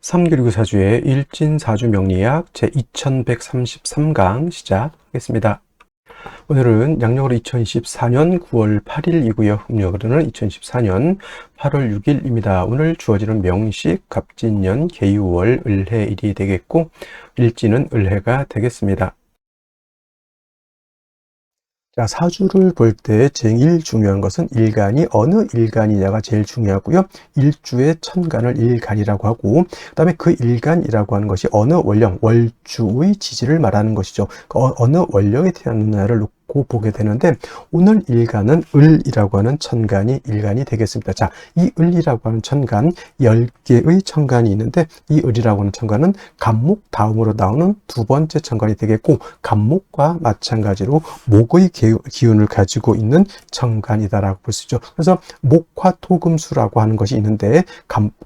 3교리구 사주의 일진사주 명리학 제2133강 시작하겠습니다. 오늘은 양력으로 2024년 9월 8일이고요. 음력으로는 2024년 8월 6일입니다. 오늘 주어지는 명식, 갑진년, 계유월, 을해일이 되겠고 일진은 을해가 되겠습니다. 자, 사주를 볼 때 제일 중요한 것은 일간이 어느 일간이냐가 제일 중요하고요. 일주의 천간을 일간이라고 하고, 그 다음에 그 일간이라고 하는 것이 어느 원령, 월주의 지지를 말하는 것이죠. 어느 원령에 태어났느냐를 놓고 보게 되는데, 오늘 일간은 을이라고 하는 천간이 일간이 되겠습니다. 자, 이 을이라고 하는 천간, 10개의 천간이 있는데, 이 을이라고 하는 천간은 갑목 다음으로 나오는 두 번째 천간이 되겠고, 갑목과 마찬가지로 목의 기운을 가지고 있는 천간이다라고 볼 수 있죠. 그래서 목화토금수라고 하는 것이 있는데,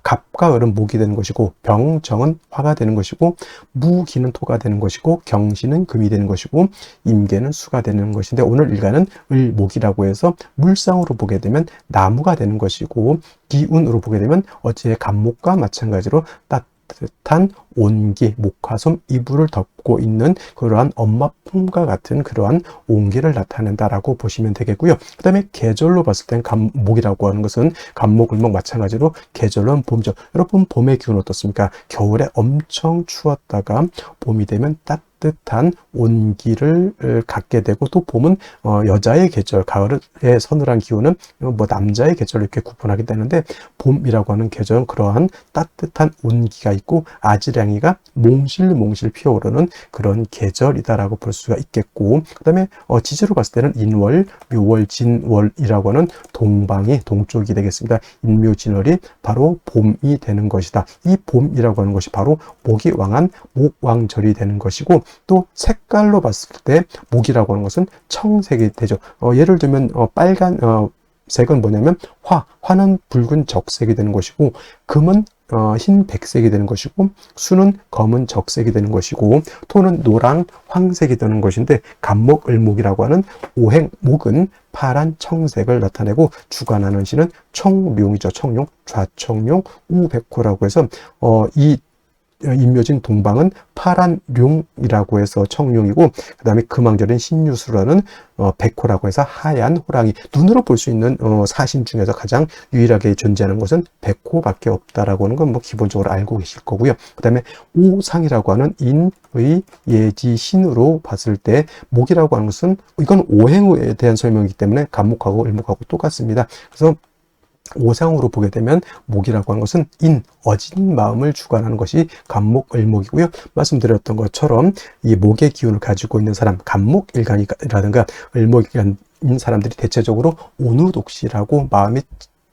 갑과 을은 목이 되는 것이고, 병정은 화가 되는 것이고, 무기는 토가 되는 것이고, 경신은 금이 되는 것이고, 임계는 수가 되는 것인데, 오늘 일간은 을목이라고 해서 물상으로 보게 되면 나무가 되는 것이고, 기운으로 보게 되면 어제 갑목과 마찬가지로 따뜻한 온기, 목화솜, 이불을 덮고 있는 그러한 엄마 품과 같은 그러한 온기를 나타낸다라고 보시면 되겠고요. 그 다음에 계절로 봤을 땐 갑목이라고 하는 것은 갑목, 을목 마찬가지로 계절은 봄이죠. 여러분 봄의 기운 어떻습니까? 겨울에 엄청 추웠다가 봄이 되면 따뜻한 온기를 갖게 되고, 또 봄은 여자의 계절, 가을의 서늘한 기운은 남자의 계절로 이렇게 구분하게 되는데, 봄이라고 하는 계절은 그러한 따뜻한 온기가 있고 아지랑이가 몽실몽실 피어오르는 그런 계절이다라고 볼 수가 있겠고, 그 다음에 지지로 봤을 때는 인월, 묘월, 진월이라고 하는 동방이 동쪽이 되겠습니다. 인묘진월이 바로 봄이 되는 것이다. 이 봄이라고 하는 것이 바로 목이 왕한 목왕절이 되는 것이고, 또 색깔로 봤을 때 목이라고 하는 것은 청색이 되죠. 예를 들면 빨간 색은 뭐냐면 화는 붉은 적색이 되는 것이고, 금은 흰 백색이 되는 것이고, 수는 검은 적색이 되는 것이고, 토는 노랑 황색이 되는 것인데, 갑목, 을목이라고 하는 오행목은 파란 청색을 나타내고, 주관하는 시는 청룡이죠. 청룡, 좌청룡, 우백호라고 해서 이 인묘진 동방은 파란 룡이라고 해서 청룡이고, 그 다음에 금왕절인 신유수라는 백호라고 해서 하얀 호랑이. 눈으로 볼 수 있는 사신 중에서 가장 유일하게 존재하는 것은 백호밖에 없다라고 하는 건 기본적으로 알고 계실 거고요. 그 다음에 오상이라고 하는 인의 예지 신으로 봤을 때 목이라고 하는 것은, 이건 오행에 대한 설명이기 때문에 갑목하고 을목하고 똑같습니다. 그래서 오상으로 보게 되면 목이라고 하는 것은 어진 마음을 주관하는 것이 갑목, 을목이고요. 말씀드렸던 것처럼 이 목의 기운을 가지고 있는 사람, 갑목 일간이라든가 을목 일간인 사람들이 대체적으로 온우독시라고 마음이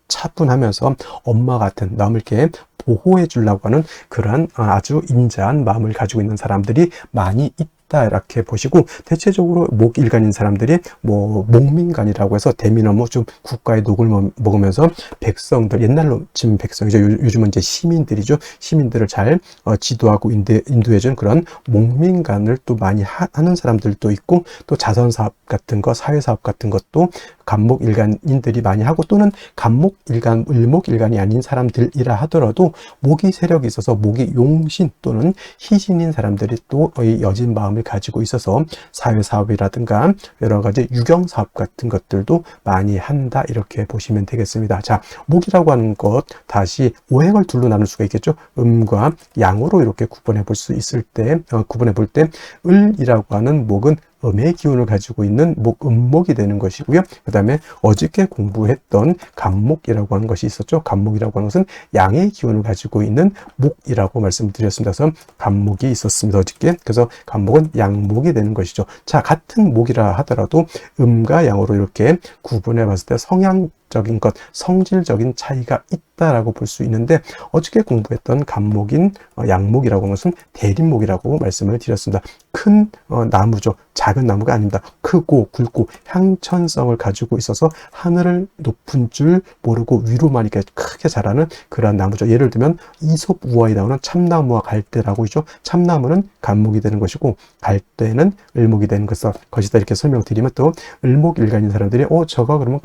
차분하면서 엄마 같은, 남을 이렇게 보호해 주려고 하는 그러한 아주 인자한 마음을 가지고 있는 사람들이 많이 있다, 이렇게 보시고, 대체적으로 목일간인 사람들이 목민간이라고 해서 대민어무 좀 국가의 녹을 먹으면서 백성들, 옛날로 치면 백성이죠. 요즘은 이제 시민들이죠. 시민들을 잘 지도하고 인도해준 그런 목민간을 또 많이 하는 사람들도 있고, 또 자선사업 같은 거, 사회사업 같은 것도 갑목 일간인들이 많이 하고, 또는 갑목 일간, 을목 일간이 아닌 사람들이라 하더라도 목이 세력이 있어서 목이 용신 또는 희신인 사람들이 또 여진 마음을 가지고 있어서 사회사업이라든가 여러 가지 유경사업 같은 것들도 많이 한다, 이렇게 보시면 되겠습니다. 자, 목이라고 하는 것, 다시 오행을 둘로 나눌 수가 있겠죠. 음과 양으로 이렇게 구분해 볼 수 있을 때, 구분해 볼 때 을이라고 하는 목은 음의 기운을 가지고 있는 음목이 되는 것이고요. 그 다음에 어저께 공부했던 갑목이라고 하는 것이 있었죠. 갑목이라고 하는 것은 양의 기운을 가지고 있는 목이라고 말씀드렸습니다. 그래서 갑목이 있었습니다, 어저께. 그래서 갑목은 양목이 되는 것이죠. 자, 같은 목이라 하더라도 음과 양으로 이렇게 구분해 봤을 때 성향적인 것, 성질적인 차이가 있다라고 볼 수 있는데, 어저께 공부했던 갑목인 양목이라고 하는 것은 대립목이라고 말씀을 드렸습니다. 큰 나무죠. 작은 나무가 아닙니다. 크고 굵고 향천성을 가지고 있어서 하늘을 높은 줄 모르고 위로만 이렇게 크게 자라는 그러한 나무죠. 예를 들면 이솝 우화에 나오는 참나무와 갈대라고 있죠. 참나무는 갑목이 되는 것이고, 갈대는 을목이 되는 것이다, 이렇게 설명드리면, 또 을목 일간인 사람들이 저거 그러면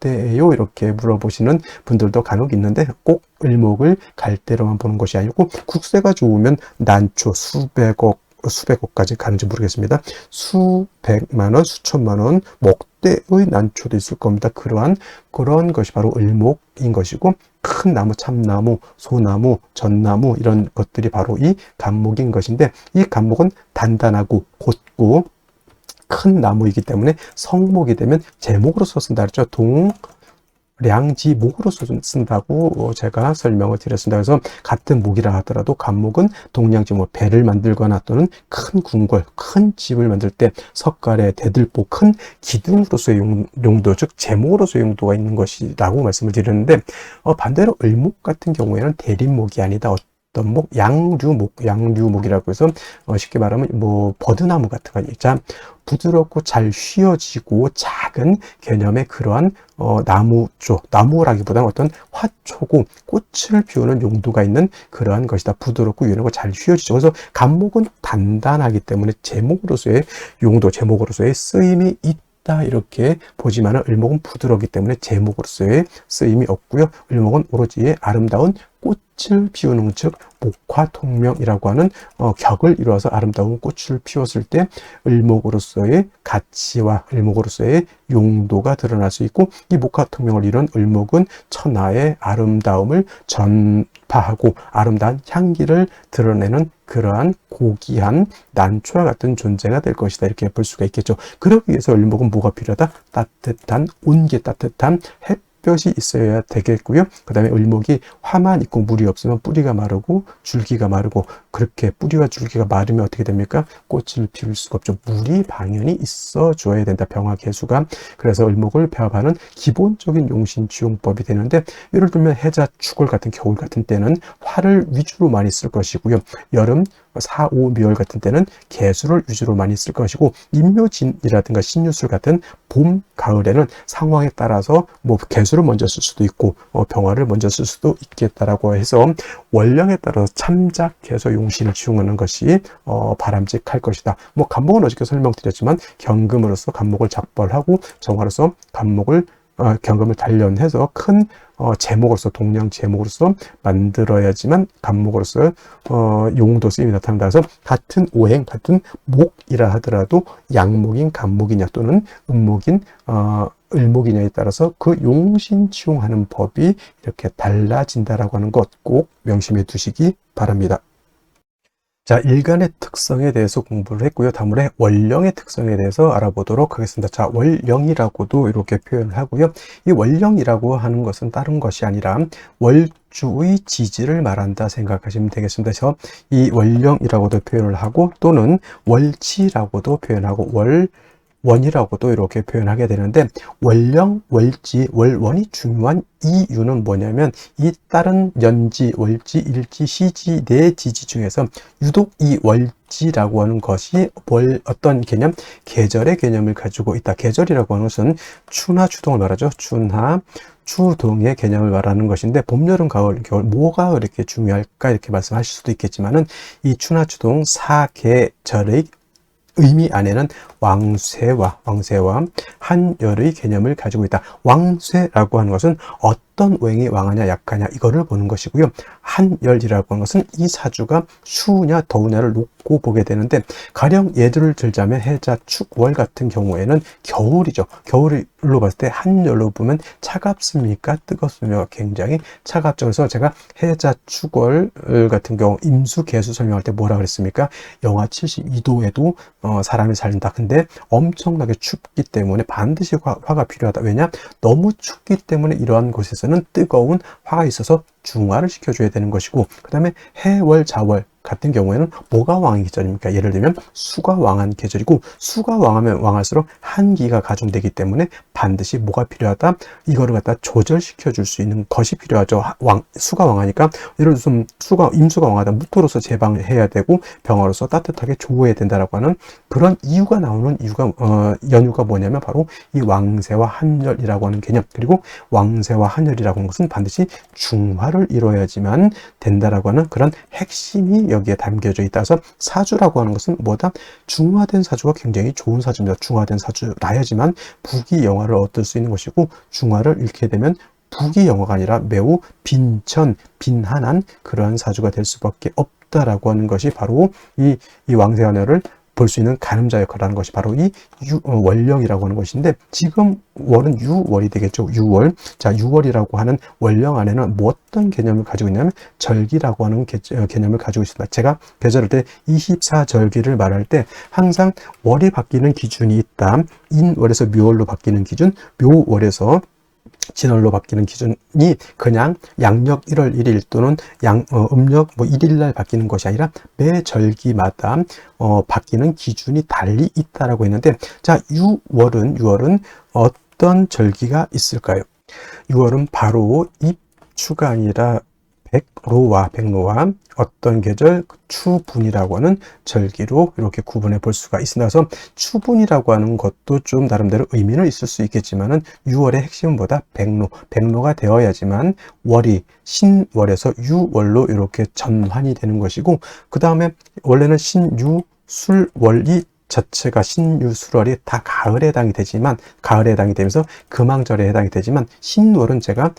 때예요? 이렇게 물어보시는 분들도 간혹 있는데 꼭 을목을 갈대로만 보는 것이 아니고 국세가 좋으면 난초 수백억까지 가는지 모르겠습니다. 수백만 원, 수천만 원, 목대의 난초도 있을 겁니다. 그런 것이 바로 을목인 것이고, 큰 나무, 참나무, 소나무, 전나무 이런 것들이 바로 이 간목인 것인데, 이 간목은 단단하고 곧고 큰 나무이기 때문에 성목이 되면 제목으로서 쓴다 그랬죠. 량지목으로서 쓴다고 제가 설명을 드렸습니다. 그래서 같은 목이라 하더라도 간목은 동량지목, 배를 만들거나 또는 큰 궁궐, 큰 집을 만들 때 석가래, 대들보, 큰 기둥으로서의 용도, 즉 제목으로서의 용도가 있는 것이라고 말씀을 드렸는데, 반대로 을목 같은 경우에는 대립목이 아니다. 어떤 목, 양류목이라고 해서 쉽게 말하면 뭐 버드나무 같은 거 있죠. 부드럽고 잘 휘어지고 작은 개념의 그러한 나무라기보다는 어떤 화초고 꽃을 피우는 용도가 있는 그러한 것이다. 부드럽고 유연하고 잘 휘어지죠. 그래서 간목은 단단하기 때문에 제목으로서의 용도, 제목으로서의 쓰임이 있다 이렇게 보지만은 을목은 부드럽기 때문에 제목으로서의 쓰임이 없고요. 을목은 오로지 아름다운 꽃을 피우는, 즉 목화통명이라고 하는 격을 이루어서 아름다운 꽃을 피웠을 때 을목으로서의 가치와 을목으로서의 용도가 드러날 수 있고, 이 목화통명을 이룬 을목은 천하의 아름다움을 전파하고 아름다운 향기를 드러내는 그러한 고귀한 난초와 같은 존재가 될 것이다 이렇게 볼 수가 있겠죠. 그러기 위해서 을목은 뭐가 필요하다? 따뜻한, 온기 따뜻한 햇볕이 있어야 되겠고요. 그 다음에 을목이 화만 있고 물이 없으면 뿌리가 마르고 줄기가 마르고, 그렇게 뿌리와 줄기가 마르면 어떻게 됩니까? 꽃을 피울 수가 없죠. 물이 당연히 있어 줘야 된다, 병화개수가. 그래서 을목을 배합하는 기본적인 용신지용법이 되는데, 예를 들면 해자, 축월 같은 겨울 같은 때는 화를 위주로 많이 쓸 것이고요. 여름, 사오미월 같은 때는 개수를 위주로 많이 쓸 것이고, 임묘진이라든가 신유술 같은 봄, 가을에는 상황에 따라서 뭐 개수를 먼저 쓸 수도 있고 병화를 먼저 쓸 수도 있겠다라고 해서 원령에 따라서 참작해서 용신을 지용하는 것이 바람직할 것이다. 뭐 간목은 어저께 설명드렸지만 경금으로서 간목을 작벌하고 정화로서 간목을 경금을 단련해서 큰 제목으로서, 동량 제목으로서 만들어야지만 간목으로서 용도 쓰임이 나타난다. 그래서 같은 오행, 같은 목이라 하더라도 양목인 간목이냐 또는 음목인 을목이냐에 따라서 그 용신치용하는 법이 이렇게 달라진다라고 하는 것 꼭 명심해 두시기 바랍니다. 자, 일간의 특성에 대해서 공부를 했고요. 다음으로 월령의 특성에 대해서 알아보도록 하겠습니다. 자, 월령이라고도 이렇게 표현을 하고요. 이 월령이라고 하는 것은 다른 것이 아니라 월주의 지지를 말한다 생각하시면 되겠습니다. 그래서 이 월령이라고도 표현을 하고 또는 월지라고도 표현하고 원이라고도 이렇게 표현하게 되는데, 월령, 월지, 월원이 중요한 이유는 뭐냐면, 이 다른 연지, 월지, 일지, 시지, 네 지지 중에서 유독 이 월지라고 하는 것이 어떤 개념? 계절의 개념을 가지고 있다. 계절이라고 하는 것은 추나 추동을 말하죠. 추나 추동의 개념을 말하는 것인데, 봄, 여름, 가을, 겨울 뭐가 그렇게 중요할까 이렇게 말씀하실 수도 있겠지만은, 이 추나 추동 사계절의 의미 안에는 왕쇠와 한열의 개념을 가지고 있다. 왕쇠라고 하는 것은 어떤 오행이 왕하냐 약하냐 이거를 보는 것이고요. 한열이라고 하는 것은 이 사주가 추우냐 더우냐를 놓고 보게 되는데, 가령 예를 들자면 해자, 축, 월 같은 경우에는 겨울이죠. 겨울로 봤을 때 한열로 보면 차갑습니까? 뜨겁습니까? 굉장히 차갑죠. 그래서 제가 해자, 축, 월 같은 경우 임수, 개수 설명할 때 뭐라 그랬습니까? 영하 72도에도 사람이 살린다. 근데 엄청나게 춥기 때문에 반드시 화가 필요하다. 왜냐? 너무 춥기 때문에 이러한 곳에서는 뜨거운 화가 있어서 중화를 시켜줘야 되는 것이고, 그 다음에 해월, 자월 같은 경우에는 뭐가 왕의 계절입니까? 예를 들면 수가 왕한 계절이고, 수가 왕하면 왕할수록 한기가 가중되기 때문에 반드시 뭐가 필요하다? 이거를 갖다 조절시켜 줄 수 있는 것이 필요하죠. 수가 왕하니까 예를 들면 임수가 왕하다 무토로서 제방해야 되고 병화로서 따뜻하게 조어해야 된다라고 하는 그런 이유가 나오는 연유가 뭐냐면 바로 이 왕세와 한열이라고 하는 개념, 그리고 왕세와 한열이라고 하는 것은 반드시 중화를 중화를 이루어야지만 된다라고 하는 그런 핵심이 여기에 담겨져 있다서 사주라고 하는 것은 뭐다? 중화된 사주가 굉장히 좋은 사주입니다. 중화된 사주라야지만 부귀영화를 얻을 수 있는 것이고, 중화를 잃게 되면 부귀영화가 아니라 매우 빈천, 빈한한 그러한 사주가 될 수밖에 없다라고 하는 것이 바로 이 왕세환열을 볼 수 있는 가늠자 역할을 하는 것이 바로 이 월령이라고 하는 것인데, 지금 월은 유월이 되겠죠. 유월. 자, 유월이라고 하는 월령 안에는 뭐 어떤 개념을 가지고 있냐면 절기라고 하는 개념을 가지고 있습니다. 제가 계절할 때 24절기를 말할 때 항상 월이 바뀌는 기준이 있다. 인월에서 묘월로 바뀌는 기준, 묘월에서 진월로 바뀌는 기준이 그냥 양력 1월 1일 또는 음력 1일 날 바뀌는 것이 아니라 매 절기마다 바뀌는 기준이 달리 있다라고 했는데, 자, 유월은 어떤 절기가 있을까요? 6월은 바로 입추가 아니라 백로와 어떤 계절 추분이라고 하는 절기로 이렇게 구분해 볼 수가 있습니다. 그래서 추분이라고 하는 것도 좀 나름대로 의미는 있을 수 있겠지만은 6월의 핵심은 뭐다? 백로가 되어야지만 월이 신월에서 유월로 이렇게 전환이 되는 것이고, 그 다음에 원래는 신유 술월이 자체가 신유술월이 다 가을에 해당이 되지만, 가을에 해당이 되면서 금왕절에 해당이 되지만, 신월은 제가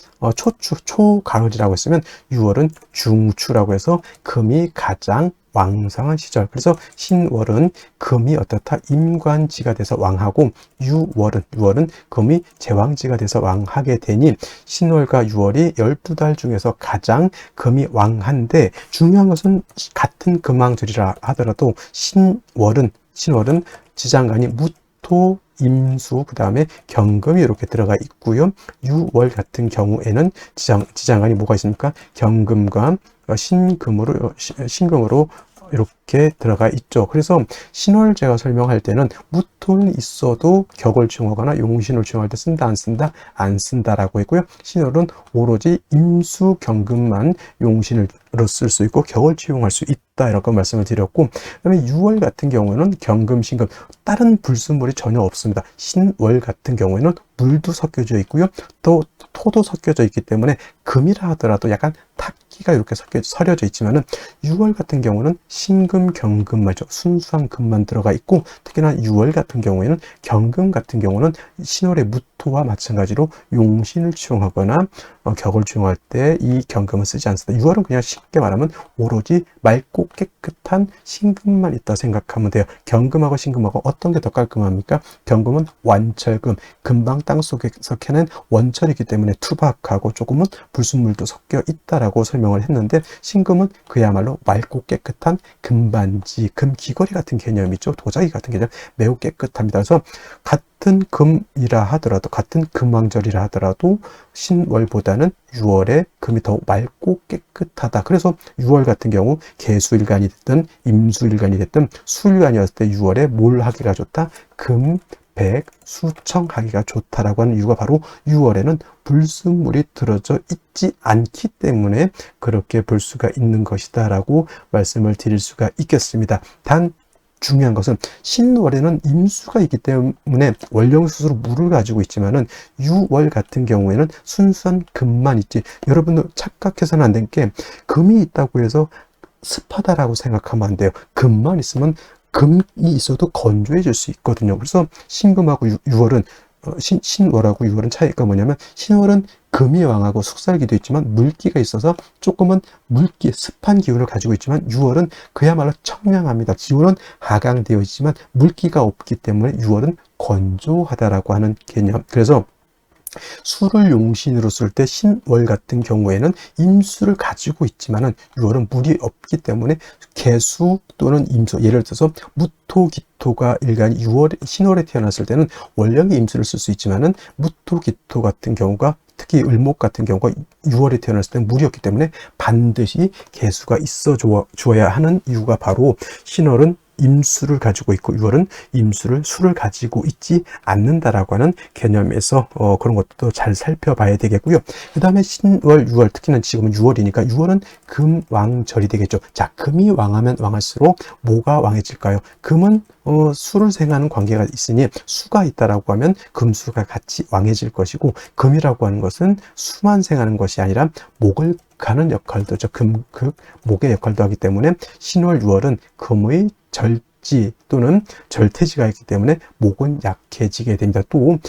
초가을이라고 했으면 6월은 중추라고 해서 금이 가장 왕성한 시절. 그래서 신월은 금이 어떻다? 임관지가 돼서 왕하고, 유월은 금이 제왕지가 돼서 왕하게 되니 신월과 유월이 12달 중에서 가장 금이 왕한데, 중요한 것은 같은 금왕절이라 하더라도 신월은 지장간이 무토, 임수, 그 다음에 경금이 이렇게 들어가 있고요. 유월 같은 경우에는 지장간이 뭐가 있습니까? 경금과 신금으로 이렇게 들어가 있죠. 그래서 신월 제가 설명할 때는 무토는 있어도 격을 취용하거나 용신을 취용할 때 쓴다 안 쓴다? 안 쓴다라고 했고요. 신월은 오로지 임수 경금만 용신으로 쓸 수 있고 격을 취용할 수 있다, 이렇게 말씀을 드렸고, 그다음에 6월 같은 경우는 경금, 신금 다른 불순물이 전혀 없습니다. 신월 같은 경우에는 물도 섞여져 있고요. 또 토도 섞여져 있기 때문에 금이라 하더라도 약간 탁기가 이렇게 서려져 있지만은 6월 같은 경우는 신금, 경금 말이죠. 순수한 금만 들어가 있고, 특히나 6월 같은 경우에는 경금 같은 경우는 신월의 무토와 마찬가지로 용신을 취용하거나 격을 취용할 때 이 경금은 쓰지 않습니다. 6월은 그냥 쉽게 말하면 오로지 맑고 깨끗한 신금만 있다 생각하면 돼요. 경금하고 신금하고 어떤 게 더 깔끔합니까? 경금은 완철금, 금방 땅속에서 캐낸 원철이기 때문에 투박하고 조금은 불순물도 섞여 있다라고 설명을 했는데, 신금은 그야말로 맑고 깨끗한 금반지, 금귀걸이 같은 개념이죠. 도자기 같은 개념, 매우 깨끗합니다. 그래서 같은 금이라 하더라도, 같은 금왕절이라 하더라도 신월보다는 6월에 금이 더 맑고 깨끗하다. 그래서 6월 같은 경우 개수일간이 됐든 임수일간이 됐든 수일간이었을 때 6월에 뭘 하기가 좋다? 금, 백, 수청하기가 좋다라고 하는 이유가 바로 6월에는 불순물이 들어져 있지 않기 때문에 그렇게 볼 수가 있는 것이다 라고 말씀을 드릴 수가 있겠습니다. 단 중요한 것은 신월에는 임수가 있기 때문에 월령수수로 물을 가지고 있지만은 6월 같은 경우에는 순수한 금만 있지, 여러분들 착각해서는 안 된 게 금이 있다고 해서 습하다라고 생각하면 안 돼요. 금만 있으면, 금이 있어도 건조해질 수 있거든요. 그래서 신금하고 6월은 신월하고 6월은 차이가 뭐냐면, 신월은 금이 왕하고 숙살기도 있지만 물기가 있어서 조금은 물기, 습한 기운을 가지고 있지만 6월은 그야말로 청량합니다. 기온은 하강되어 있지만 물기가 없기 때문에 6월은 건조하다라고 하는 개념. 그래서 수를 용신으로 쓸 때 신월 같은 경우에는 임수를 가지고 있지만은 6월은 물이 없기 때문에 개수 또는 임수, 예를 들어서 무토, 기토가 일간이 신월에 태어났을 때는 월령의 임수를 쓸 수 있지만은 무토, 기토 같은 경우가, 특히 을목 같은 경우가 6월에 태어났을 때는 물이 없기 때문에 반드시 개수가 있어 주어야 하는 이유가 바로 신월은 임수를 가지고 있고 6월은 임수를 수를 가지고 있지 않는다라고 하는 개념에서 그런 것도 잘 살펴봐야 되겠고요. 그 다음에 신월, 6월, 특히나 지금은 6월이니까 6월은 금왕절이 되겠죠. 자, 금이 왕하면 왕할수록 뭐가 왕해질까요? 금은 수를 생하는 관계가 있으니 수가 있다라고 하면 금수가 같이 왕해질 것이고, 금이라고 하는 것은 수만 생하는 것이 아니라 목을 가는 역할도, 목의 역할도 하기 때문에 신월, 6월은 금의 절지 또는 절퇴지가 있기 때문에 목은 약해지게 됩니다. 또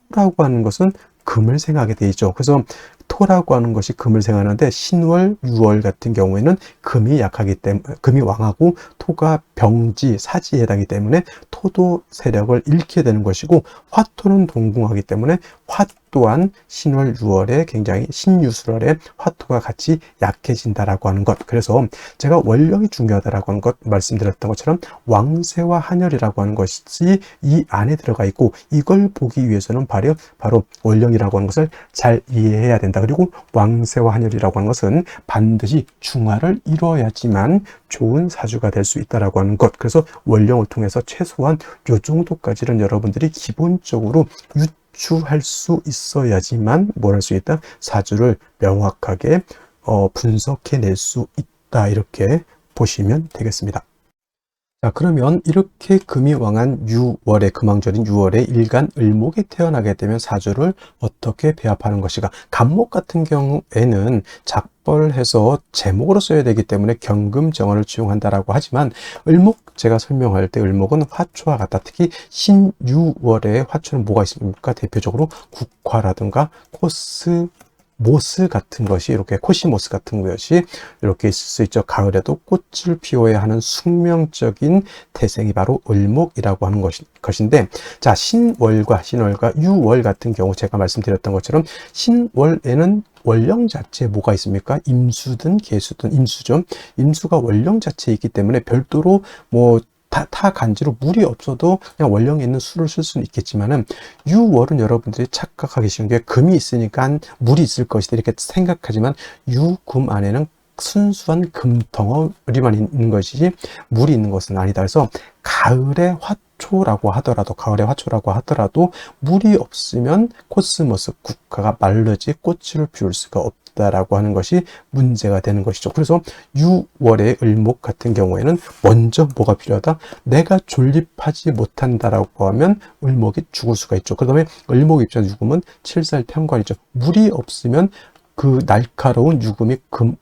토라고 하는 것은 금을 생하게 되어 있죠. 그래서 토라고 하는 것이 금을 생하는데 신월, 6월 같은 경우에는 금이 약하기 때문에, 금이 왕하고 토가 병지, 사지에 해당하기 때문에 토도 세력을 잃게 되는 것이고, 화토는 동궁하기 때문에 화 또한 신월, 6월에 굉장히 신유술월에 화토가 같이 약해진다라고 하는 것. 그래서 제가 원령이 중요하다라고 하는 것 말씀드렸던 것처럼 왕세와 한열이라고 하는 것이 이 안에 들어가 있고, 이걸 보기 위해서는 바로 원령이라고 하는 것을 잘 이해해야 된다. 그리고 왕세와 한열이라고 하는 것은 반드시 중화를 이루어야지만 좋은 사주가 될 수 있다라고 하는 것. 그래서 원령을 통해서 최소한 요 정도까지는 여러분들이 기본적으로 유추할 수 있어야지만 뭘 할 수 있다? 사주를 명확하게 분석해낼 수 있다. 이렇게 보시면 되겠습니다. 자, 그러면 이렇게 금이 왕한 6월에, 금왕절인 6월에 일간 을목이 태어나게 되면 사주를 어떻게 배합하는 것인가? 간목 같은 경우에는 작벌해서 제목으로 써야 되기 때문에 경금정화를 지용한다라고 하지만, 을목, 제가 설명할 때 을목은 화초와 같다. 특히 신유월에 화초는 뭐가 있습니까? 대표적으로 국화라든가 모스 같은 것이, 이렇게 코시모스 같은 것이 이렇게 있을 수 있죠. 가을에도 꽃을 피워야 하는 숙명적인 태생이 바로 을목이라고 하는 것인데, 자, 신월과 6월 같은 경우 제가 말씀드렸던 것처럼 신월에는 원령 자체에 뭐가 있습니까? 임수든 계수든, 임수죠. 임수가 원령 자체에 있기 때문에 별도로 타 간지로 물이 없어도 그냥 원령에 있는 수를 쓸 수는 있겠지만은, 6월은 여러분들이 착각하기 쉬운 게 금이 있으니까 물이 있을 것이다 이렇게 생각하지만, 금 안에는 순수한 금덩어리만 있는 것이지 물이 있는 것은 아니다. 그래서 가을의 화초라고 하더라도 물이 없으면 코스모스, 국화가 말르지 꽃을 피울 수가 없다라고 하는 것이 문제가 되는 것이죠. 그래서 6월의 을목 같은 경우에는 먼저 뭐가 필요하다? 내가 존립하지 못한다라고 하면 을목이 죽을 수가 있죠. 그 다음에 을목 입장에서 죽으면 칠살평관이죠. 물이 없으면 그 날카로운 유금이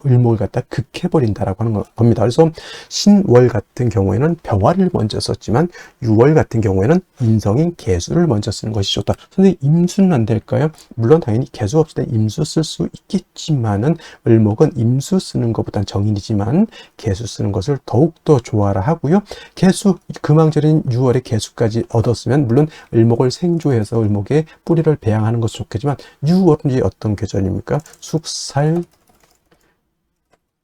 을목을 갖다 극해버린다라고 하는 겁니다. 그래서 신월 같은 경우에는 병화를 먼저 썼지만 6월 같은 경우에는 인성인 개수를 먼저 쓰는 것이 좋다. 선생님, 임수는 안 될까요? 물론 당연히 개수 없을 때 임수 쓸 수 있겠지만은, 을목은 임수 쓰는 것보단 정인이지만 개수 쓰는 것을 더욱더 좋아라 하고요. 개수, 금왕절인 6월에 개수까지 얻었으면 물론 을목을 생조해서 을목의 뿌리를 배양하는 것이 좋겠지만, 6월은 어떤 계절입니까? 숙살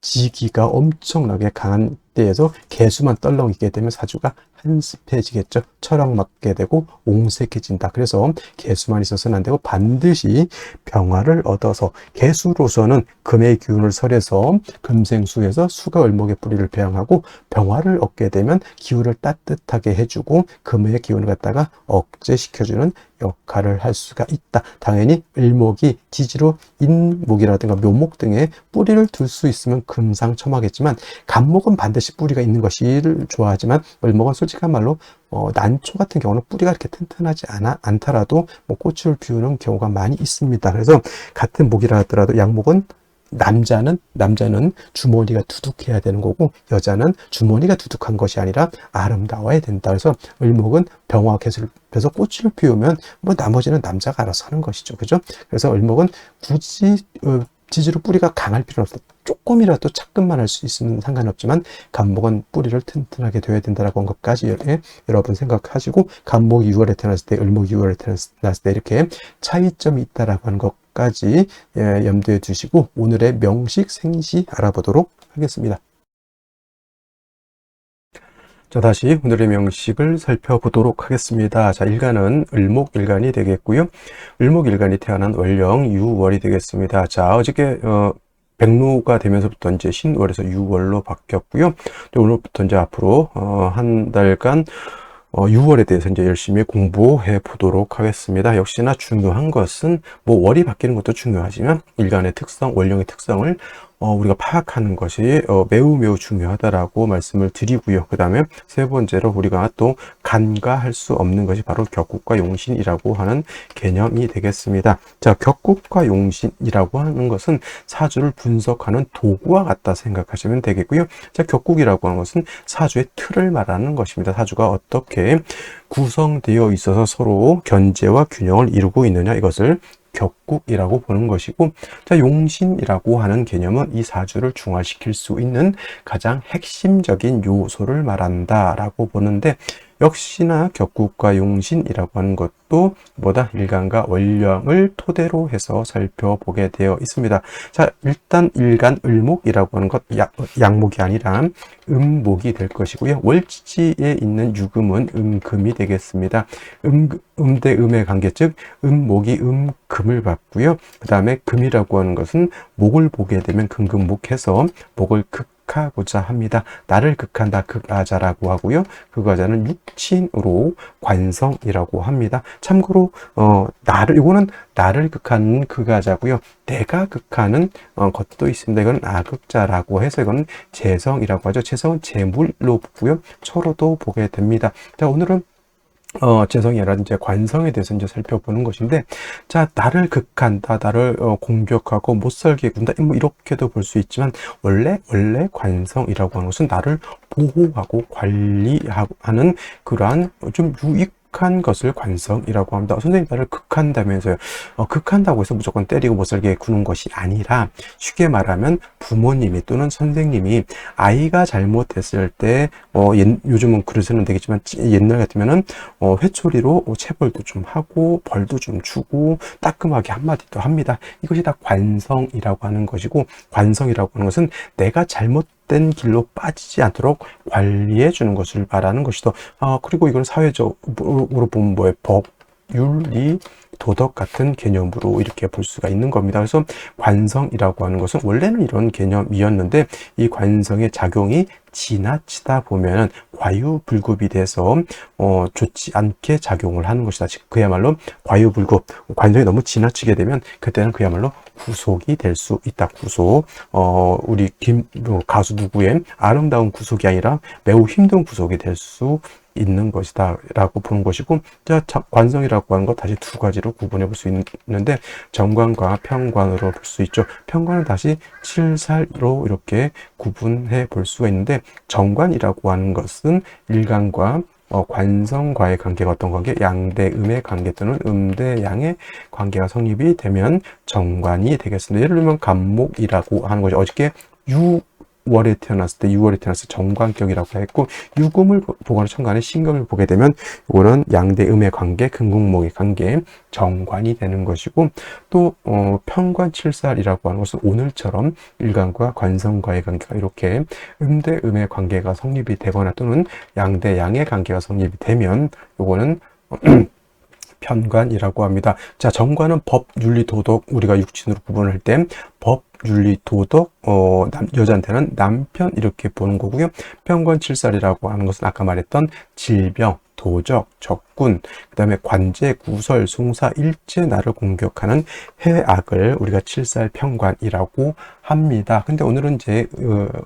지기가 엄청나게 강한 때에서 개수만 떨렁이게 되면 사주가 한습해지겠죠. 철학 맞게 되고 옹색해진다. 그래서 개수만 있어서는 안 되고 반드시 병화를 얻어서, 개수로서는 금의 기운을 설해서 금생수에서 수가 을목의 뿌리를 배양하고, 병화를 얻게 되면 기운을 따뜻하게 해주고 금의 기운을 갖다가 억제시켜주는 역할을 할 수가 있다. 당연히 을목이 지지로 인목이라든가 묘목 등에 뿌리를 둘 수 있으면 금상첨화겠지만, 간목은 반드시 뿌리가 있는 것을 좋아하지만, 을목은 솔직한 말로 난초 같은 경우는 뿌리가 이렇게 튼튼하지 않더라도 꽃을 피우는 경우가 많이 있습니다. 그래서 같은 목이라 하더라도 양목은 남자는 주머니가 두둑해야 되는 거고, 여자는 주머니가 두둑한 것이 아니라 아름다워야 된다. 그래서 을목은 병화 개수를 펴서 꽃을 피우면 나머지는 남자가 알아서 하는 것이죠. 그죠? 그래서 을목은 굳이 지지로 뿌리가 강할 필요는 없다. 조금이라도 차근만 할 수 있으면 상관없지만, 간목은 뿌리를 튼튼하게 되어야 된다라고 한 것까지 여러분 생각하시고, 간목이 6월에 태어났을 때, 을목이 6월에 태어났을 때 이렇게 차이점이 있다라고 하는 것까지 염두에 두시고, 오늘의 명식 생시 알아보도록 하겠습니다. 자, 다시 오늘의 명식을 살펴보도록 하겠습니다. 자, 일간은 을목일간이 되겠고요. 을목일간이 태어난 월령 6월이 되겠습니다. 자, 어저께 백로가 되면서부터 이제 신월에서 유월로 바뀌었고요. 오늘부터 이제 앞으로 한 달간 6월에 대해서 이제 열심히 공부해 보도록 하겠습니다. 역시나 중요한 것은 뭐 월이 바뀌는 것도 중요하지만 일간의 특성, 월령의 특성을 우리가 파악하는 것이 매우 중요하다라고 말씀을 드리고요. 그 다음에 세 번째로 우리가 또 간과할 수 없는 것이 바로 격국과 용신이라고 하는 개념이 되겠습니다. 자, 격국과 용신이라고 하는 것은 사주를 분석하는 도구와 같다 생각하시면 되겠고요. 자, 격국이라고 하는 것은 사주의 틀을 말하는 것입니다. 사주가 어떻게 구성되어 있어서 서로 견제와 균형을 이루고 있느냐, 이것을 격국이라고 보는 것이고, 자, 용신이라고 하는 개념은 이 사주를 중화시킬 수 있는 가장 핵심적인 요소를 말한다라고 보는데, 역시나 격국과 용신이라고 하는 것도 뭐다? 일간과 월령을 토대로 해서 살펴보게 되어 있습니다. 자, 일단 일간 을목이라고 하는 것, 양목이 아니라 음목이 될 것이고요. 월지지에 있는 유금은 음금이 되겠습니다. 음대 음의 관계, 즉 음목이 음금을 받고요. 그 다음에 금이라고 하는 것은 목을 보게 되면 금금목해서 목을 극하고자 합니다. 나를 극한다, 극아자라고 하고요. 극아자는 육친으로 관성이라고 합니다. 참고로 이거는 나를 극하는 극아자고요. 내가 극하는 것도 있습니다. 이건 아극자라고 해서 이건 재성이라고 하죠. 재성은 재물로 보고요. 초로도 보게 됩니다. 자, 오늘은 재성이 아니라 이제 관성에 대해서 이제 살펴보는 것인데, 자, 나를 극한다, 나를 공격하고 못 살게 군다, 뭐 이렇게도 볼 수 있지만, 원래 관성이라고 하는 것은 나를 보호하고 관리하는 그러한 좀 유익한 것을 관성이라고 합니다. 선생님, 나를 극한다면서요. 극한다고 해서 무조건 때리고 못 살게 구는 것이 아니라, 쉽게 말하면 부모님이 또는 선생님이 아이가 잘못했을 때 요즘은 그러서는 되겠지만 옛날 같으면은 회초리로 체벌도 좀 하고 벌도 좀 주고 따끔하게 한마디도 합니다. 이것이 다 관성이라고 하는 것이고, 관성이라고 하는 것은 내가 잘못된 길로 빠지지 않도록 관리해 주는 것을 말하는 것이다. 그리고 이건 사회적으로 보면 뭐예요? 법, 윤리, 도덕 같은 개념으로 이렇게 볼 수가 있는 겁니다. 그래서 관성이라고 하는 것은 원래는 이런 개념이었는데, 이 관성의 작용이 지나치다 보면은 과유불급이 돼서 좋지 않게 작용을 하는 것이다. 즉 그야말로 과유불급, 관성이 너무 지나치게 되면 그때는 그야말로 구속이 될 수 있다. 구속. 우리 가수 누구의 아름다운 구속이 아니라 매우 힘든 구속이 될 수 있는 것이다 라고 보는 것이고, 자, 관성이라고 하는 것 다시 두 가지로 구분해 볼 수 있는데, 정관과 평관으로 볼 수 있죠. 평관은 다시 칠살로 이렇게 구분해 볼 수가 있는데, 정관이라고 하는 것은 일간과 관성과의 관계가 어떤 관계? 양대 음의 관계 또는 음대 양의 관계가 성립이 되면 정관이 되겠습니다. 예를 들면 간목이라고 하는 것이 어저께 6월에 태어났을 때 6월에 태어났을 때 정관격이라고 했고, 유금을 보거나 천간에 신금을 보게 되면 이거는 양대 음의 관계, 금국목의 관계, 정관이 되는 것이고, 또 평관칠살이라고 하는 것은 오늘처럼 일간과 관성과의 관계가 이렇게 음대 음의 관계가 성립이 되거나 또는 양대 양의 관계가 성립이 되면 이거는 편관이라고 합니다. 자, 정관은 법, 윤리, 도덕, 우리가 육친으로 구분할 때 법, 윤리, 도덕, 여자한테는 남편 이렇게 보는 거고요. 편관칠살이라고 하는 것은 아까 말했던 질병, 도적, 적군, 그 다음에 관제, 구설, 숭사, 일제 나를 공격하는 해악을 우리가 칠살 편관이라고 합니다. 근데 오늘은 이제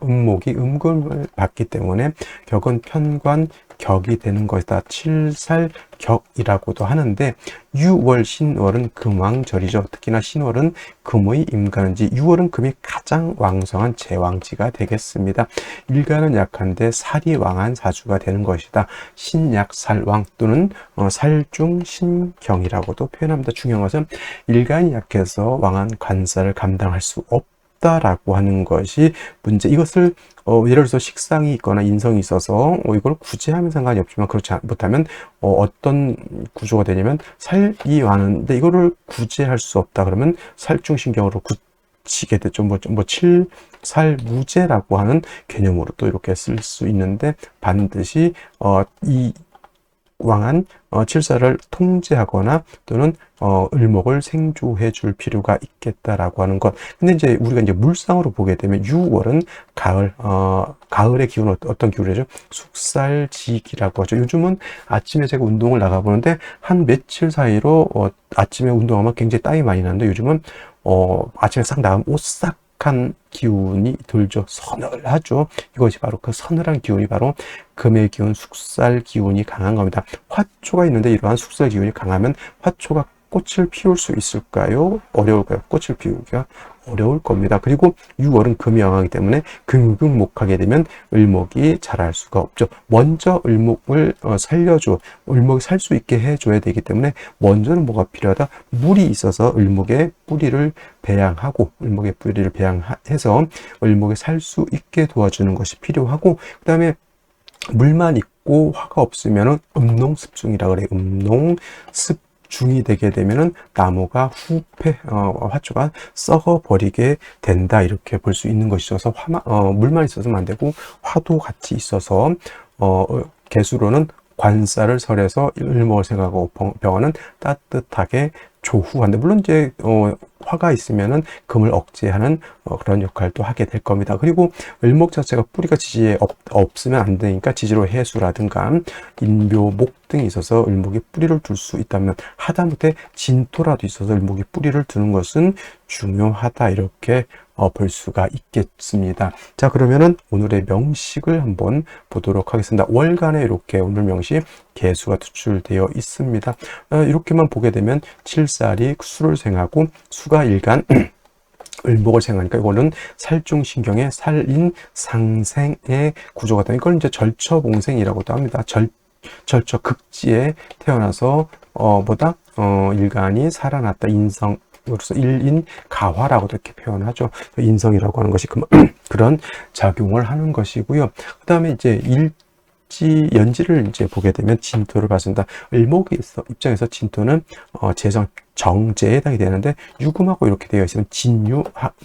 음목이 음금을 받기 때문에 격은 편관, 격이 되는 것이다. 칠살격이라고도 하는데, 6월 신월은 금왕절이죠. 특히나 신월은 금의 임간지, 6월은 금이 가장 왕성한 제왕지가 되겠습니다. 일간은 약한데 살이 왕한 사주가 되는 것이다. 신약살왕 또는 살중신경이라고도 표현합니다. 중요한 것은 일간이 약해서 왕한 관사를 감당할 수 없다라고 하는 것이 문제. 이것을 예를 들어서 식상이 있거나 인성이 있어서 이걸 구제하면 상관이 없지만, 그렇지 못하면 어떤 구조가 되냐면 살이 많은데 이거를 구제할 수 없다 그러면 살중신경으로 굳히게 되죠. 칠살무제라고 하는 개념으로 또 이렇게 쓸 수 있는데, 반드시 이 왕한 칠사를 통제하거나 또는 을목을 생조해 줄 필요가 있겠다라고 하는 것. 근데 이제 우리가 이제 물상으로 보게 되면 6월은 가을의 기운, 어떤 기운이죠? 숙살지기라고 하죠. 요즘은 아침에 제가 운동을 나가보는데 한 며칠 사이로 아침에 운동하면 굉장히 땀이 많이 나는데 요즘은 아침에 싹 나가면 오싹한 기운이 들죠. 서늘하죠. 이것이 바로 그 서늘한 기운이 바로 금의 기운, 숙살 기운이 강한 겁니다. 화초가 있는데 이러한 숙살 기운이 강하면 화초가 꽃을 피울 수 있을까요? 어려울까요? 꽃을 피우기가 어려울 겁니다. 그리고 6월은 금이 영하기 때문에 금극목하게 되면 을목이 자랄 수가 없죠. 먼저 을목을 살려줘, 을목이 살 수 있게 해줘야 되기 때문에 먼저는 뭐가 필요하다? 물이 있어서 을목의 뿌리를 배양하고, 을목의 뿌리를 배양해서 을목이 살 수 있게 도와주는 것이 필요하고, 그 다음에 물만 있고 화가 없으면은 음농습중이라 그래요. 음농습중이 되게 되면은 나무가 화초가 썩어버리게 된다, 이렇게 볼 수 있는 것이어서 물만 있어서는 안 되고 화도 같이 있어서 개수로는 관살을 설해서 을목을 생각하고 병화는 따뜻하게 조후한데, 물론 이제 화가 있으면은 금을 억제하는 그런 역할도 하게 될 겁니다. 그리고 을목 자체가 뿌리가 지지에 없으면 안 되니까 지지로 해수라든가 인묘, 목 등이 있어서 을목이 뿌리를 둘 수 있다면, 하다못해 진토라도 있어서 을목이 뿌리를 두는 것은 중요하다, 이렇게 볼 수가 있겠습니다. 자, 그러면은 오늘의 명식을 한번 보도록 하겠습니다. 월간에 이렇게 오늘 명식 개수가 투출되어 있습니다. 이렇게만 보게 되면 칠살이 수를 생하고 수가 일간 을목을 생각하니까 이거는 살중신경의 살인상생의 구조가 되는, 이걸 이제 절처봉생이라고도 합니다. 절처 극지에 태어나서 일간이 살아났다, 인성으로서 일인가화라고도 이렇게 표현하죠. 인성이라고 하는 것이 그런 작용을 하는 것이고요. 그 다음에 이제 연지를 이제 보게 되면 진토를 봤습니다. 을목의 입장에서 진토는 정제에 해당이 되는데, 유금하고 이렇게 되어 있으면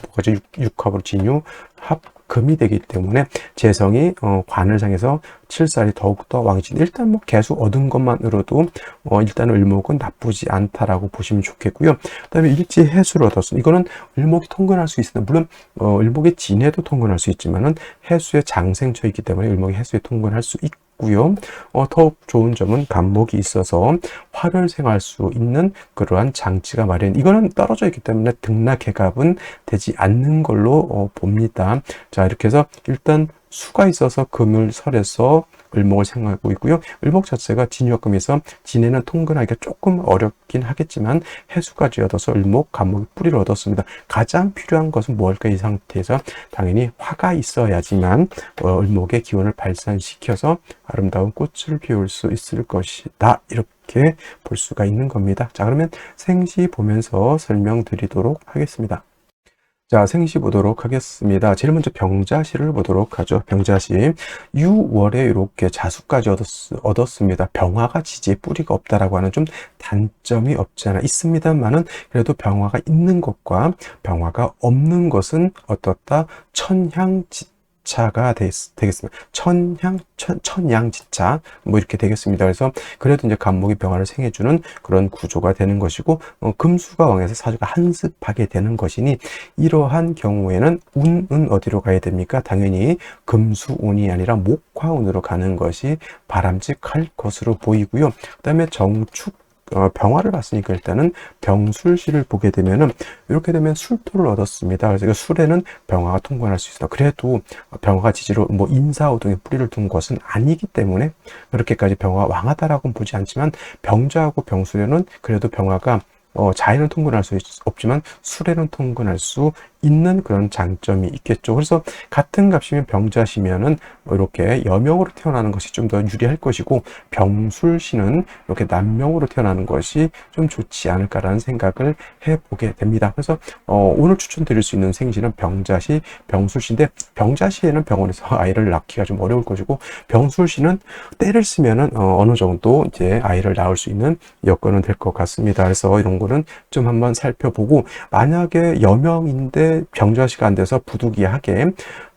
뭐가죠? 육합으로 진유합 금이 되기 때문에 재성이 관을 향해서 칠살이 더욱더 왕이지. 일단 뭐 개수 얻은 것만으로도 일단 을목은 나쁘지 않다라고 보시면 좋겠고요. 그 다음에 일지 해수를 얻었습니다. 이거는 을목이 통근할 수 있습니다. 물론 을목의 진해도 통근할 수 있지만은 해수의 장생처이기 때문에 을목이 해수에 통근할 수 있고요. 더욱 좋은 점은 간목이 있어서 화를 생할 수 있는 그러한 장치가 마련. 이거는 떨어져 있기 때문에 등락해갑은 되지 않는 걸로 봅니다. 자, 이렇게 해서 일단 수가 있어서 금을 설해서 을목을 생각하고 있고요. 을목 자체가 진유합금에서 진해는 통근하기가 조금 어렵긴 하겠지만 해수까지 얻어서 을목, 간목의 뿌리를 얻었습니다. 가장 필요한 것은 무엇일까? 이 상태에서 당연히 화가 있어야지만 을목의 기운을 발산시켜서 아름다운 꽃을 피울 수 있을 것이다, 이렇게 볼 수가 있는 겁니다. 자, 그러면 생시 보면서 설명드리도록 하겠습니다. 자, 생시 보도록 하겠습니다. 제일 먼저 병자시를 보도록 하죠. 병자시 6월에 이렇게 자수까지 얻었습니다. 병화가 지지에 뿌리가 없다라고 하는 좀 단점이 없지 않아 있습니다만은, 그래도 병화가 있는 것과 병화가 없는 것은 어떻다? 천향지차가 되겠습니다. 천양지차 뭐 이렇게 되겠습니다. 그래서 그래도 이제 간목이 병화를 생해주는 그런 구조가 되는 것이고, 금수가 왕에서 사주가 한습하게 되는 것이니, 이러한 경우에는 운은 어디로 가야 됩니까? 당연히 금수운이 아니라 목화운으로 가는 것이 바람직할 것으로 보이고요. 그 다음에 정축 병화를 봤으니까 일단은 병술시를 보게 되면은 이렇게 되면 술토를 얻었습니다. 그래서 술에는 병화가 통관할 수 있습니다. 그래도 병화가 지지로 뭐 인사오등에 뿌리를 둔 것은 아니기 때문에 그렇게까지 병화가 왕하다라고는 보지 않지만, 병자하고 병술에는 그래도 병화가 자에는 통근할 수 없지만 술에는 통근할 수 있는 그런 장점이 있겠죠. 그래서 같은 값이면 병자시면은 이렇게 여명으로 태어나는 것이 좀 더 유리할 것이고, 병술시는 이렇게 남명으로 태어나는 것이 좀 좋지 않을까라는 생각을 해보게 됩니다. 그래서 오늘 추천드릴 수 있는 생시는 병자시, 병술시인데, 병자시에는 병원에서 아이를 낳기가 좀 어려울 것이고, 병술시는 때를 쓰면은 어느 정도 이제 아이를 낳을 수 있는 여건은 될 것 같습니다. 그래서 이런 거는 좀 한번 살펴보고, 만약에 여명인데 병자시가 안 돼서 부득이하게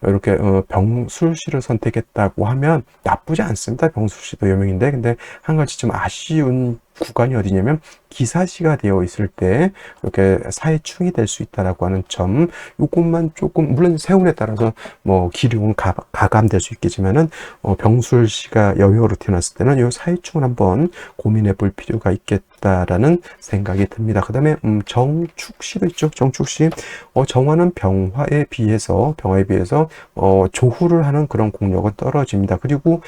이렇게 병술시를 선택했다고 하면 나쁘지 않습니다. 병술시도 여명인데, 근데 한 가지 좀 아쉬운 구간이 어디냐면 기사시가 되어 있을 때 이렇게 사해충이 될 수 있다라고 하는 점, 요것만 조금, 물론 세운에 따라서 뭐 기류는 가감될 수 있겠지만은 병술시가 여명으로 태어났을 때는 이 사해충을 한번 고민해 볼 필요가 있겠다라는 생각이 듭니다. 그 다음에 정축시도 있죠. 정축시 정화는 병화에 비해서 조후를 하는 그런 공력은 떨어집니다. 그리고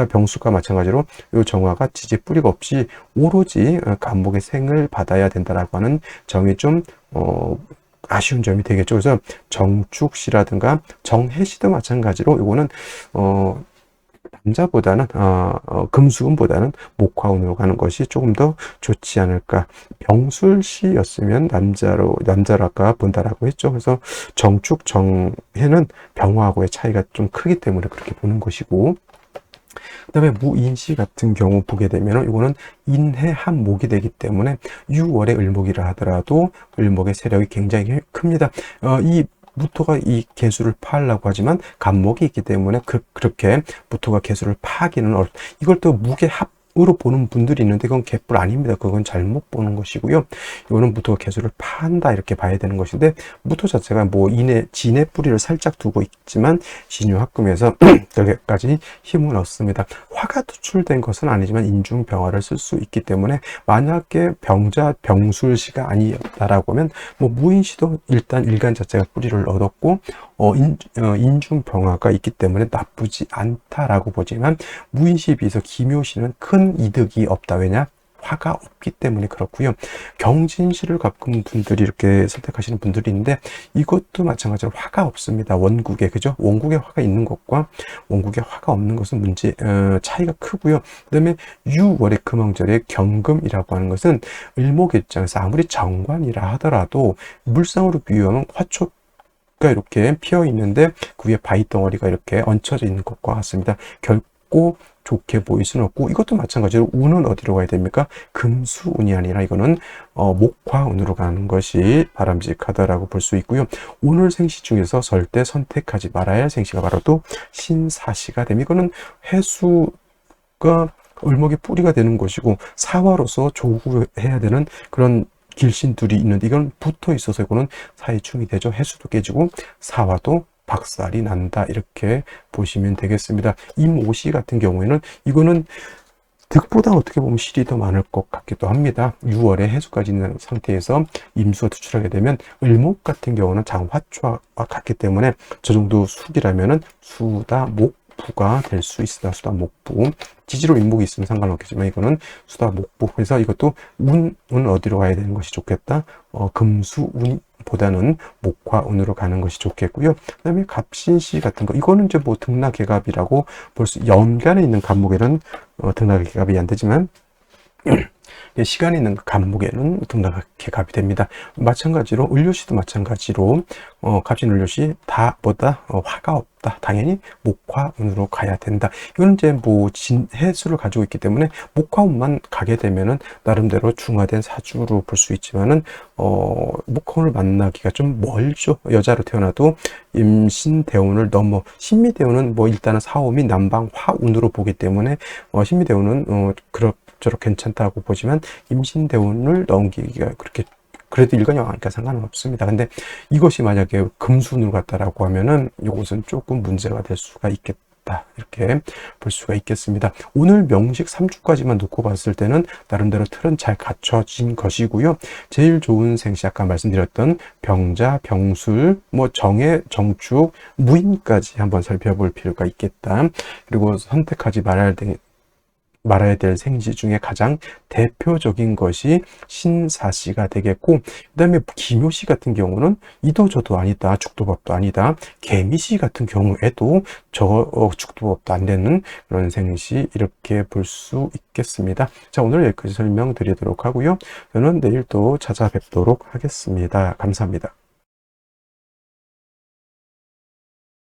병수가 마찬가지로 이 정화가 지지 뿌리가 없이 오로지 간목의 생을 받아야 된다라고 하는 점이 좀 아쉬운 점이 되겠죠. 그래서 정축시라든가 정해시도 마찬가지로 이거는 남자보다는 금수금보다는 목화운으로 가는 것이 조금 더 좋지 않을까. 병술시였으면 남자로 아까 본다라고 했죠. 그래서 정축 정해는 병화하고의 차이가 좀 크기 때문에 그렇게 보는 것이고, 그 다음에 무인시 같은 경우 보게 되면 이거는 인해 한목이 되기 때문에 6월에 을목이라 하더라도 을목의 세력이 굉장히 큽니다. 이 무토가 이 개수를 파하려고 하지만 간목이 있기 때문에 그렇게 무토가 개수를 파하기는 이걸 또 무게 합으로 보는 분들이 있는데 그건 개뿔 아닙니다. 그건 잘못 보는 것이고요. 이거는 무토가 개수를 파한다 이렇게 봐야 되는 것인데, 무토 자체가 뭐 진의 뿌리를 살짝 두고 있지만 신유합금에서 여기까지 힘을 얻습니다. 화가 투출된 것은 아니지만 인중병화를 쓸 수 있기 때문에 만약에 병술시가 아니었다라고 하면 뭐 무인시도 일단 일간 자체가 뿌리를 얻었고 인중병화가 있기 때문에 나쁘지 않다라고 보지만, 무인시에 비해서 기묘시는 큰 이득이 없다. 왜냐? 화가 없기 때문에 그렇고요. 경진시를 가끔 분들이 이렇게 선택하시는 분들이 있는데 이것도 마찬가지로 화가 없습니다. 원국에, 그죠? 원국에 화가 있는 것과 원국에 화가 없는 것은 차이가 크고요. 그 다음에 6월의 금왕절의 경금이라고 하는 것은 을목 입장에서 아무리 정관이라 하더라도 물상으로 비유하면 화초 이렇게 피어 있는데 그 위에 바위 덩어리가 이렇게 얹혀져 있는 것과 같습니다. 결코 좋게 보일 수는 없고, 이것도 마찬가지로 운은 어디로 가야 됩니까? 금수운이 아니라 이거는 목화운으로 가는 것이 바람직하다라고 볼 수 있고요. 오늘 생시 중에서 절대 선택하지 말아야 할 생시가 바로 또 신사시가 됩니다. 이거는 해수가 을목의 뿌리가 되는 것이고 사화로서 조구해야 되는 그런 길신들이 있는데 이건 붙어 있어서 이거는 사해충이 되죠. 해수도 깨지고 사화도 박살이 난다 이렇게 보시면 되겠습니다. 임오시 같은 경우에는 이거는 득보다 어떻게 보면 실이 더 많을 것 같기도 합니다. 6월에 해수까지 있는 상태에서 임수가 투출하게 되면 을목 같은 경우는 장화초와 같기 때문에 저 정도 수기라면은 수다 목부가 될 수 있습니다. 수다 목부. 지지로 임목이 있으면 상관없겠지만 이거는 수다 목부. 그래서 이것도 운은 어디로 가야 되는 것이 좋겠다. 금수운 보다는 목화운으로 가는 것이 좋겠고요. 그 다음에 갑신시 같은 거, 이거는 이제 뭐 등락개갑이라고 볼 수, 연간에 있는 간목에는 등락개갑이 안 되지만 시간이 있는 간목에는 등락개갑이 됩니다. 마찬가지로 을료시도 마찬가지로 갑신 을료시 다보다 화가 없다. 당연히 목화운으로 가야 된다. 이건 이제 뭐 진해수를 가지고 있기 때문에 목화운만 가게 되면은 나름대로 중화된 사주로 볼 수 있지만은 목화운을 만나기가 좀 멀죠. 여자로 태어나도 임신대운을 넘어, 신미대운은 뭐 일단은 사오미 남방화운으로 보기 때문에 신미대운은 그럭저럭 괜찮다고 보지만 임신대운을 넘기기가 그렇게, 그래도 일간이 왕하니까 상관은 없습니다. 근데 이것이 만약에 금수운으로 갔다라고 하면은 이것은 조금 문제가 될 수가 있겠다. 이렇게 볼 수가 있겠습니다. 오늘 명식 3주까지만 놓고 봤을 때는 나름대로 틀은 잘 갖춰진 것이고요. 제일 좋은 생시, 아까 말씀드렸던 병자, 병술, 뭐 정해, 정축, 무인까지 한번 살펴볼 필요가 있겠다. 그리고 선택하지 말아야 될 생시 중에 가장 대표적인 것이 신사시가 되겠고, 그 다음에 기묘시 같은 경우는 이도저도 아니다, 죽도법도 아니다. 개미시 같은 경우에도 죽도법도 안 되는 그런 생시, 이렇게 볼 수 있겠습니다. 자, 오늘 여기까지 설명드리도록 하고요. 저는 내일 또 찾아뵙도록 하겠습니다. 감사합니다.